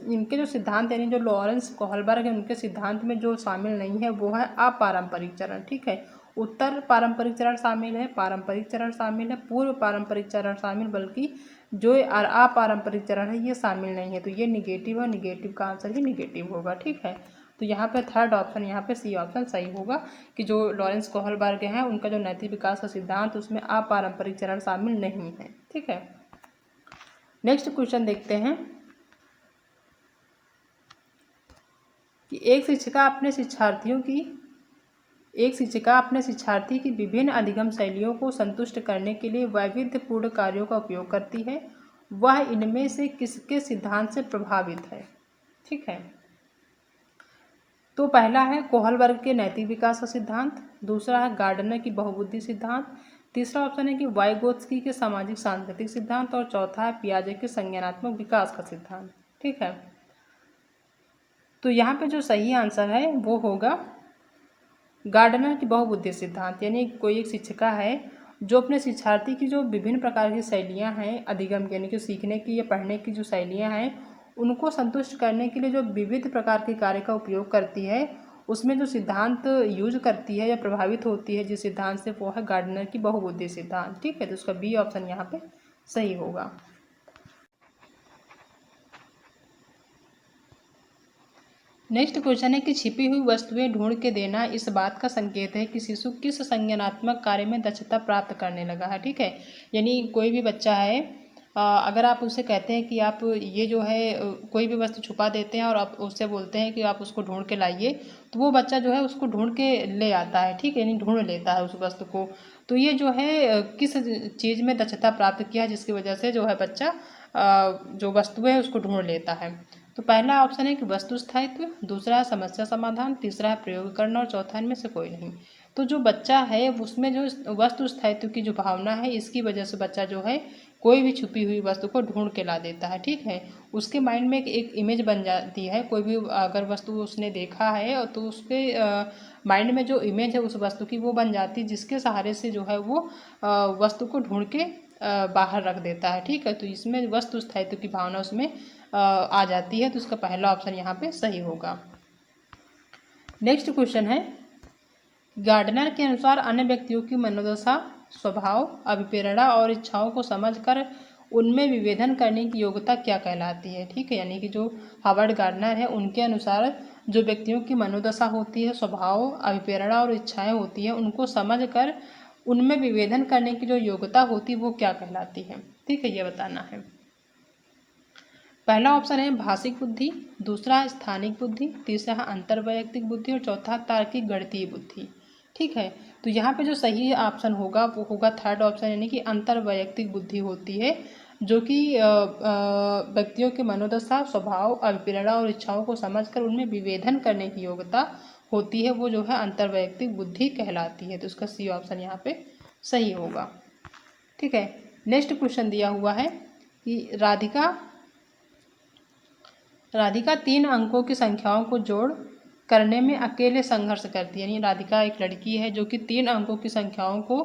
इनके जो सिद्धांत यानी जो लॉरेंस कोहलबर्ग है उनके सिद्धांत में जो शामिल नहीं है वो है अपारंपरिक चरण। ठीक है, उत्तर पारंपरिक चरण शामिल है, पारंपरिक चरण शामिल है, पूर्व पारंपरिक चरण शामिल, बल्कि जो अपारंपरिक चरण है ये शामिल नहीं है। तो ये निगेटिव है, निगेटिव का आंसर ही निगेटिव होगा। ठीक है, तो यहाँ पे थर्ड ऑप्शन यहाँ पे सी ऑप्शन सही होगा कि जो लॉरेंस कोहलबर्ग है उनका जो नैतिक विकास का सिद्धांत उसमें अपारंपरिक चरण शामिल नहीं है। ठीक है, नेक्स्ट क्वेश्चन देखते हैं कि एक शिक्षिका अपने शिक्षार्थी की विभिन्न अधिगम शैलियों को संतुष्ट करने के लिए वैविध्यपूर्ण कार्यों का उपयोग करती है। वह इनमें से किसके सिद्धांत से प्रभावित है। ठीक है, तो पहला है कोहल वर्ग के नैतिक विकास का सिद्धांत, दूसरा है गार्डनर की बहुबुद्धि सिद्धांत, तीसरा ऑप्शन है कि वाइगोत्स्की के सामाजिक सांस्कृतिक सिद्धांत, और चौथा है पियाजे के संज्ञानात्मक विकास का सिद्धांत। ठीक है, तो यहाँ पे जो सही आंसर है वो होगा गार्डनर की बहुबुद्धि सिद्धांत। यानी कोई एक शिक्षिका है जो अपने शिक्षार्थी की जो विभिन्न प्रकार की शैलियाँ हैं अधिगम यानी कि सीखने की या पढ़ने की जो शैलियाँ हैं उनको संतुष्ट करने के लिए जो विविध प्रकार के कार्य का उपयोग करती है, उसमें जो सिद्धांत यूज करती है या प्रभावित होती है जिस सिद्धांत से, वो है गार्डनर की बहुबुद्धि सिद्धांत। ठीक है, तो उसका बी ऑप्शन यहाँ पे सही होगा। नेक्स्ट क्वेश्चन है कि छिपी हुई वस्तुएं ढूंढ के देना इस बात का संकेत है कि शिशु किस संज्ञानात्मक कार्य में दक्षता प्राप्त करने लगा है। ठीक है, यानी कोई भी बच्चा है, अगर आप उससे कहते हैं कि आप ये जो है कोई भी वस्तु छुपा देते हैं और आप उससे बोलते हैं कि आप उसको ढूंढ के लाइए, तो वो बच्चा जो है उसको ढूंढ के ले आता है। ठीक है, यानी ढूंढ लेता है उस वस्तु को। तो ये जो है किस चीज़ में दक्षता प्राप्त किया है जिसकी वजह से जो है बच्चा जो वस्तु है उसको ढूंढ लेता है। तो पहला ऑप्शन है कि वस्तु स्थायित्व, दूसरा है समस्या समाधान, तीसरा है प्रयोग करना, और चौथा इनमें से कोई नहीं। तो जो बच्चा है उसमें जो वस्तु स्थायित्व की जो भावना है, इसकी वजह से बच्चा जो है कोई भी छुपी हुई वस्तु को ढूंढ के ला देता है। ठीक है, उसके माइंड में एक इमेज बन जाती है। कोई भी अगर वस्तु उसने देखा है तो उसके माइंड में जो इमेज है उस वस्तु की वो बन जाती है, जिसके सहारे से जो है वो वस्तु को ढूंढ के बाहर रख देता है। ठीक है, तो इसमें वस्तु स्थायित्व की भावना उसमें आ जाती है, तो उसका पहला ऑप्शन यहाँ पे सही होगा। नेक्स्ट क्वेश्चन है, गार्डनर के अनुसार अन्य व्यक्तियों की मनोदशा, स्वभाव, अभिप्रेरणा और इच्छाओं को समझकर उनमें विभेदन करने की योग्यता क्या कहलाती है। ठीक है, यानी कि जो हावर्ड गार्डनर है उनके अनुसार जो व्यक्तियों की मनोदशा होती है, स्वभाव, अभिप्रेरणा और इच्छाएं होती हैं, उनको समझकर उनमें विभेदन करने की जो योग्यता होती है वो क्या कहलाती है। ठीक है, ये बताना है। पहला ऑप्शन है भाषिक बुद्धि, दूसरा है स्थानिक बुद्धि, तीसरा है अंतर्वैयक्तिक बुद्धि, और चौथा तार्किक गणितीय बुद्धि। ठीक है, तो यहाँ पे जो सही ऑप्शन होगा वो होगा थर्ड ऑप्शन, यानी कि अंतर्वैयक्तिक बुद्धि होती है, जो कि व्यक्तियों के मनोदशा, स्वभाव, अभिप्रेरणा और इच्छाओं को समझकर उनमें विभेदन करने की योग्यता होती है, वो जो है अंतर्वैयक्तिक बुद्धि कहलाती है। तो उसका सी ऑप्शन यहाँ पे सही होगा। ठीक है, नेक्स्ट क्वेश्चन दिया हुआ है कि राधिका 3 अंकों की संख्याओं को जोड़ करने में अकेले संघर्ष करती है। यानी राधिका एक लड़की है जो कि 3 अंकों की संख्याओं को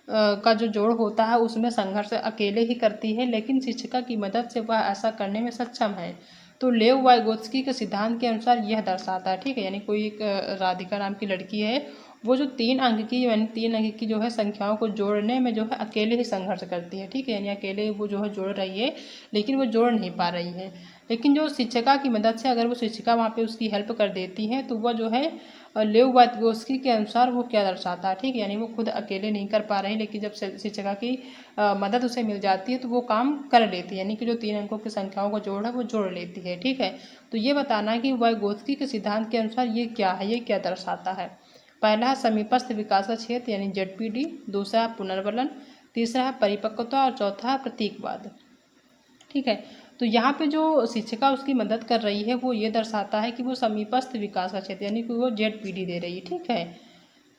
का जो जोड़ होता है उसमें संघर्ष अकेले ही करती है, लेकिन शिक्षिका की मदद से वह ऐसा करने में सक्षम है। तो लेव वाइगोत्स्की के सिद्धांत के अनुसार यह दर्शाता है। ठीक है, यानी कोई एक राधिका नाम की लड़की है, वो जो 3 अंक की यानी 3 अंक की जो है संख्याओं को जोड़ने में जो है अकेले ही संघर्ष करती है। ठीक है, यानी अकेले वो जो है जोड़ रही है लेकिन वो जोड़ नहीं पा रही है, लेकिन जो शिक्षिका की मदद से अगर वो शिक्षिका वहाँ पे उसकी हेल्प कर देती है तो वह जो है लेव वाइगोत्स्की के अनुसार वो क्या दर्शाता है। ठीक है, यानी वो खुद अकेले नहीं कर पा रहे हैं, लेकिन जब शिक्षिका की मदद उसे मिल जाती है तो वो काम कर लेती है, यानी कि जो 3 अंकों की संख्याओं का जोड़ है वो जोड़ लेती है। ठीक है, तो ये बताना है कि वाइगोत्स्की के सिद्धांत के अनुसार ये क्या है, ये क्या दर्शाता है। पहला है समीपस्थ विकास का क्षेत्र यानी ZPD, दूसरा है पुनर्वलन, तीसरा है परिपक्वता, और चौथा है प्रतीकवाद। ठीक है, तो यहाँ पे जो शिक्षिका उसकी मदद कर रही है वो ये दर्शाता है कि वो समीपस्थ विकास का क्षेत्र यानी कि वो ZPD दे रही है। ठीक है,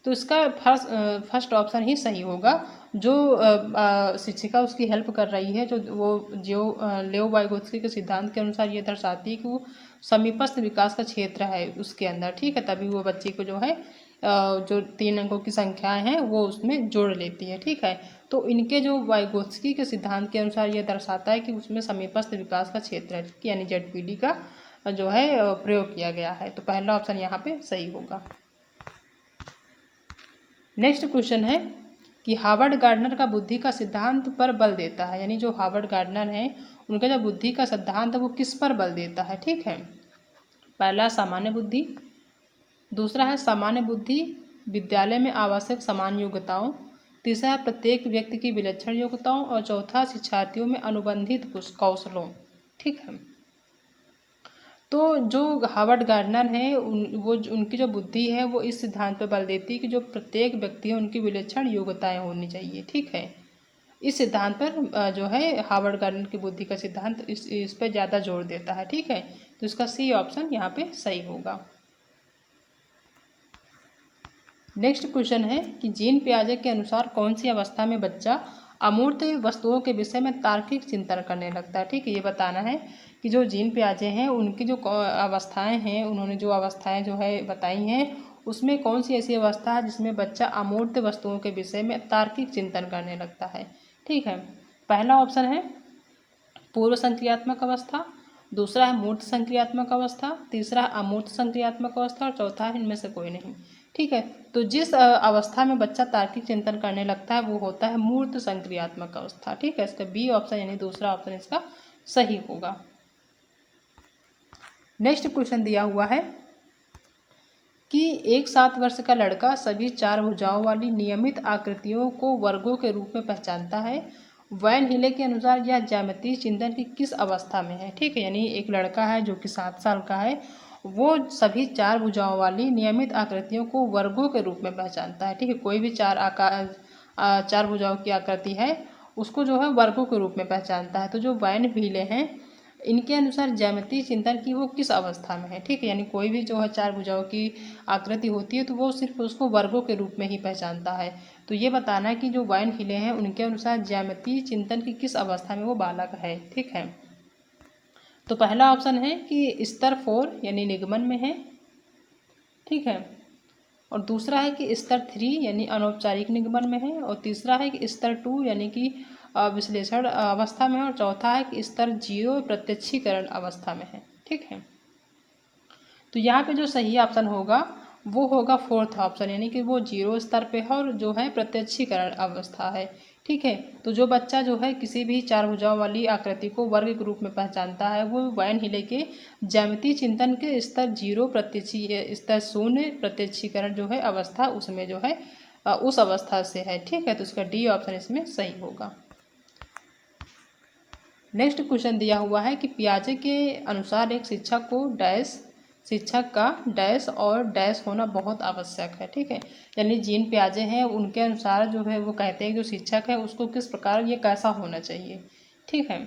तो इसका फर्स्ट ऑप्शन ही सही होगा। जो शिक्षिका उसकी हेल्प कर रही है जो लेव वाइगोत्स्की के सिद्धांत के अनुसार ये दर्शाती है कि वो समीपस्थ विकास का क्षेत्र है उसके अंदर। ठीक है, तभी वो बच्ची को जो है जो 3 अंकों की संख्याएं हैं वो उसमें जोड़ लेती है। ठीक है, तो इनके जो वाइगोत्स्की के सिद्धांत के अनुसार ये दर्शाता है कि उसमें समीपस्थ विकास का क्षेत्र है यानी ZPD का जो है प्रयोग किया गया है। तो पहला ऑप्शन यहाँ पे सही होगा। नेक्स्ट क्वेश्चन है कि हावर्ड गार्डनर का बुद्धि का सिद्धांत पर बल देता है, यानी जो हावर्ड गार्डनर है उनका जो बुद्धि का सिद्धांत है वो किस पर बल देता है। ठीक है, पहला सामान्य बुद्धि, दूसरा है सामान्य बुद्धि विद्यालय में आवश्यक समान योग्यताओं, तीसरा है प्रत्येक व्यक्ति की विलक्षण योग्यताओं, और चौथा शिक्षार्थियों में अनुबंधित कौशलों। ठीक है, तो जो हावर्ड गार्डनर है उनकी जो बुद्धि है वो इस सिद्धांत पर बल देती है कि जो प्रत्येक व्यक्ति है उनकी विलक्षण योग्यताएं होनी चाहिए। ठीक है, इस सिद्धांत पर जो है हार्वर्ड गार्डनर की बुद्धि का सिद्धांत इस पर ज़्यादा जोर देता है। ठीक है, तो इसका सी ऑप्शन यहाँ पे सही होगा। नेक्स्ट क्वेश्चन है कि जीन पियाजे के अनुसार कौन सी अवस्था में बच्चा अमूर्त वस्तुओं के विषय में तार्किक चिंतन करने लगता है। ठीक है, ये बताना है कि जो जीन पियाजे हैं उनकी जो अवस्थाएं हैं, उन्होंने जो अवस्थाएं जो है बताई हैं, उसमें कौन सी ऐसी अवस्था है जिसमें बच्चा अमूर्त वस्तुओं के विषय में तार्किक चिंतन करने लगता है। ठीक है, पहला ऑप्शन है पूर्व संक्रियात्मक अवस्था, दूसरा है मूर्त संक्रियात्मक अवस्था, तीसरा है अमूर्त संक्रियात्मक अवस्था और चौथा है इनमें से कोई नहीं। ठीक है, तो जिस अवस्था में बच्चा तार्किक चिंतन करने लगता है वो होता है मूर्त संक्रियात्मक अवस्था। ठीक है, इसका बी ऑप्शन यानी दूसरा ऑप्शन इसका सही होगा। नेक्स्ट क्वेश्चन दिया हुआ है कि एक 7 वर्ष का लड़का सभी 4 भुजाओं वाली नियमित आकृतियों को वर्गों के रूप में पहचानता है। वैन हिले के अनुसार यह ज्यामितीय चिंतन की किस अवस्था में है। ठीक है, यानी एक लड़का है जो कि 7 साल का है, वो सभी 4 भुजाओं वाली नियमित आकृतियों को वर्गों के रूप में पहचानता है। ठीक है, कोई भी 4 भुजाओं की आकृति है उसको जो है वर्गों के रूप में पहचानता है। तो जो वैन हिले हैं इनके अनुसार ज्यामितीय चिंतन की वो किस अवस्था में है। ठीक है, यानी कोई भी जो है 4 भुजाओं की आकृति होती है तो वो सिर्फ उसको वर्गों के रूप में ही पहचानता है। तो ये बताना है कि जो वैन हिले हैं उनके अनुसार ज्यामितीय चिंतन की किस अवस्था में वो बालक है। ठीक है, तो पहला ऑप्शन है कि स्तर 4 यानी निगमन में है। ठीक है, और दूसरा है कि स्तर 3 यानी अनौपचारिक निगमन में है, और तीसरा है कि स्तर 2 यानी कि विश्लेषण अवस्था में है, और चौथा है कि स्तर 0 प्रत्यक्षीकरण अवस्था में है। ठीक है, तो यहाँ पे जो सही ऑप्शन होगा वो होगा 4th ऑप्शन, यानी कि वो 0 स्तर पे है और जो है प्रत्यक्षीकरण अवस्था है। ठीक है, तो जो बच्चा जो है किसी भी 4 भुजाओं वाली आकृति को वर्ग के रूप में पहचानता है वो वैन हिले के ज्यामितीय चिंतन के स्तर 0 स्तर 0 प्रत्यक्षीकरण जो है अवस्था उसमें जो है उस अवस्था से है। ठीक है, तो इसका डी ऑप्शन इसमें सही होगा। नेक्स्ट क्वेश्चन दिया हुआ है कि पियाजे के अनुसार एक शिक्षक का डैश और डैश होना बहुत आवश्यक है। ठीक है, यानी जीन पियाजे हैं उनके अनुसार जो है वो कहते हैं कि जो शिक्षक है उसको किस प्रकार ये कैसा होना चाहिए। ठीक है,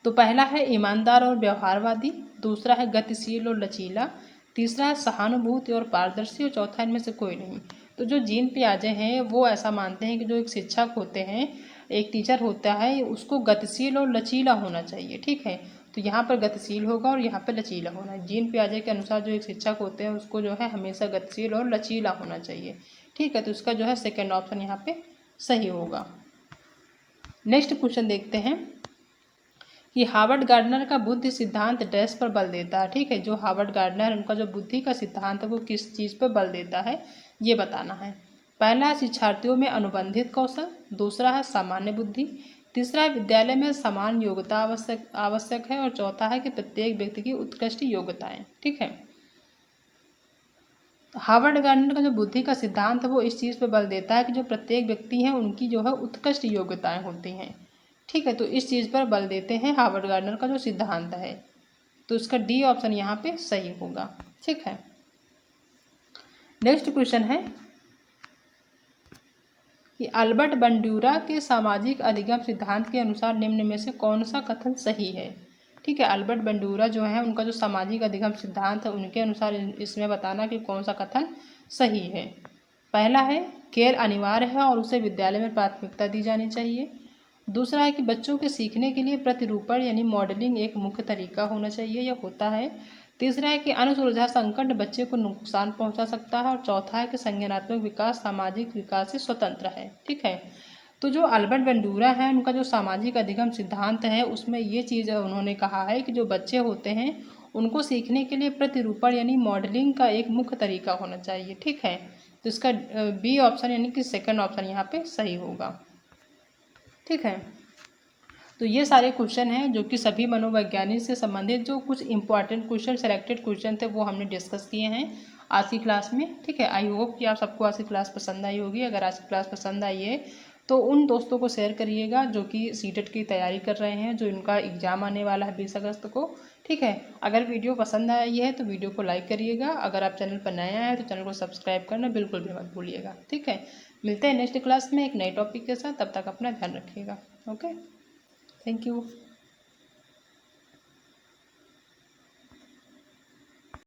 तो पहला है ईमानदार और व्यवहारवादी, दूसरा है गतिशील और लचीला, तीसरा है सहानुभूति और पारदर्शी और चौथा इनमें से कोई नहीं। तो जो जीन पियाजे हैं वो ऐसा मानते हैं कि जो एक शिक्षक होते हैं, एक टीचर होता है, उसको गतिशील और लचीला होना चाहिए। ठीक है, तो यहाँ पर गतिशील होगा और यहाँ पर लचीला होना है। जीन पियाजे के अनुसार जो एक शिक्षक होते हैं उसको जो है हमेशा गतिशील और लचीला होना चाहिए। ठीक है, तो इसका जो है सेकेंड ऑप्शन यहाँ पे सही होगा। नेक्स्ट क्वेश्चन देखते हैं कि हार्वर्ड गार्डनर का बुद्धि सिद्धांत डैश पर बल देता है। ठीक है, जो हार्वर्ड गार्डनर उनका जो बुद्धि का सिद्धांत है वो किस चीज़ पर बल देता है ये बताना है। पहला है शिक्षार्थियों में अनुबंधित कौशल, दूसरा है सामान्य बुद्धि, तीसरा है विद्यालय में समान योग्यता आवश्यक है, और चौथा है कि प्रत्येक व्यक्ति की उत्कृष्ट योग्यताएं। ठीक है, हार्वर्ड गार्डनर का जो बुद्धि का सिद्धांत है वो इस चीज़ पर बल देता है कि जो प्रत्येक व्यक्ति हैं उनकी जो है उत्कृष्ट योग्यताएं होती हैं। ठीक है, तो इस चीज़ पर बल देते हैं हार्वर्ड गार्डनर का जो सिद्धांत है, तो इसका डी ऑप्शन यहाँ पे सही होगा। ठीक है, नेक्स्ट क्वेश्चन है कि अल्बर्ट बंडूरा के सामाजिक अधिगम सिद्धांत के अनुसार निम्न में से कौन सा कथन सही है। ठीक है, अल्बर्ट बंडूरा जो है उनका जो सामाजिक अधिगम सिद्धांत है उनके अनुसार इसमें बताना कि कौन सा कथन सही है। पहला है खेल अनिवार्य है और उसे विद्यालय में प्राथमिकता दी जानी चाहिए। दूसरा है कि बच्चों के सीखने के लिए प्रतिरूपण यानी मॉडलिंग एक मुख्य तरीका होना चाहिए या होता है। तीसरा है कि अनुसुलझा संकट बच्चे को नुकसान पहुंचा सकता है, और चौथा है कि संज्ञानात्मक विकास सामाजिक विकास से स्वतंत्र है। ठीक है, तो जो अल्बर्ट बंडूरा है उनका जो सामाजिक अधिगम सिद्धांत है उसमें ये चीज़ उन्होंने कहा है कि जो बच्चे होते हैं उनको सीखने के लिए प्रतिरूपण यानी मॉडलिंग का एक मुख्य तरीका होना चाहिए। ठीक है, तो इसका बी ऑप्शन यानी कि सेकंड ऑप्शन यहाँ पे सही होगा। ठीक है, तो ये सारे क्वेश्चन हैं जो कि सभी मनोवैज्ञानिक से संबंधित जो कुछ इंपॉर्टेंट क्वेश्चन सेलेक्टेड क्वेश्चन थे वो हमने डिस्कस किए हैं आज की क्लास में। ठीक है, आई होप कि आप सबको आज की क्लास पसंद आई होगी। अगर आज की क्लास पसंद आई है तो उन दोस्तों को शेयर करिएगा जो कि सीटेट की तैयारी कर रहे हैं, जो इनका एग्ज़ाम आने वाला है 20 अगस्त को। ठीक है, अगर वीडियो पसंद आई है तो वीडियो को लाइक करिएगा। अगर आप चैनल पर नया है तो चैनल को सब्सक्राइब करना बिल्कुल भी मत भूलिएगा। ठीक है, मिलते हैं नेक्स्ट क्लास में एक नए टॉपिक के साथ। तब तक अपना ध्यान रखिएगा। Okay, thank you.